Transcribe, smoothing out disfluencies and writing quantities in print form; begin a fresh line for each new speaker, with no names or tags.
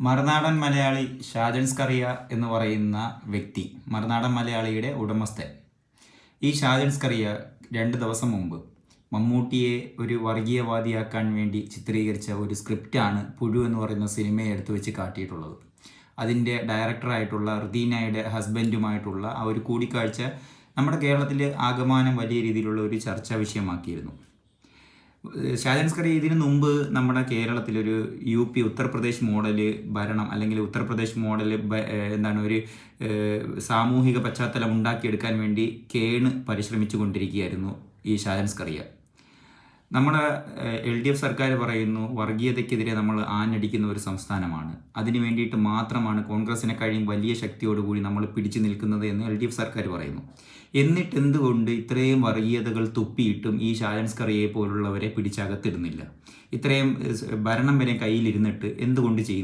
മറുനാടൻ മലയാളി ഷാജൻ സ്കറിയ എന്ന് പറയുന്ന വ്യക്തി, മറുനാടൻ മലയാളിയുടെ ഉടമസ്ഥൻ. ഈ ഷാജൻ സ്കറിയ 2 ദിവസം മുമ്പ് മമ്മൂട്ടിയെ ഒരു വർഗീയവാദിയാക്കാൻ വേണ്ടി ചിത്രീകരിച്ച ഒരു സ്ക്രിപ്റ്റാണ് പുഴു എന്ന് പറയുന്ന സിനിമയെ എടുത്തു വെച്ച് കാട്ടിയിട്ടുള്ളത്. അതിൻ്റെ ഡയറക്ടറായിട്ടുള്ള ഋതീനയുടെ ഹസ്ബൻഡുമായിട്ടുള്ള ആ ഒരു കൂടിക്കാഴ്ച നമ്മുടെ കേരളത്തിൽ ആകമാനം വലിയ രീതിയിലുള്ള ഒരു ചർച്ചാ വിഷയമാക്കിയിരുന്നു. ഷാജൻ സ്കറിയ ഇതിനു മുമ്പ് നമ്മുടെ കേരളത്തിലൊരു UP ഉത്തർപ്രദേശ് മോഡല് ഭരണം, അല്ലെങ്കിൽ ഉത്തർപ്രദേശ് മോഡല് ഒരു സാമൂഹിക പശ്ചാത്തലം ഉണ്ടാക്കിയെടുക്കാൻ വേണ്ടി പരിശ്രമിച്ചു കൊണ്ടിരിക്കുകയായിരുന്നു ഈ ഷാജൻ സ്കറിയ. നമ്മുടെ LDF സർക്കാർ പറയുന്നു വർഗീയതയ്ക്കെതിരെ നമ്മൾ ആഞ്ഞടിക്കുന്ന ഒരു സംസ്ഥാനമാണ്, അതിനു വേണ്ടിയിട്ട് മാത്രമാണ് കോൺഗ്രസിനെക്കാളും വലിയ ശക്തിയോടുകൂടി നമ്മൾ പിടിച്ചു നിൽക്കുന്നത് എന്ന് LDF സർക്കാർ പറയുന്നു. എന്നിട്ട് എന്തുകൊണ്ട് ഇത്രയും വർഗീയതകൾ തുപ്പിയിട്ടും ഈ ഷാജൻ സ്കറിയയെ പോലുള്ളവരെ പിടിച്ചകത്തിടുന്നില്ല? ഇത്രയും ഭരണം വരെ കയ്യിലിരുന്നിട്ട് എന്തുകൊണ്ട് ചെയ്യുന്നില്ല?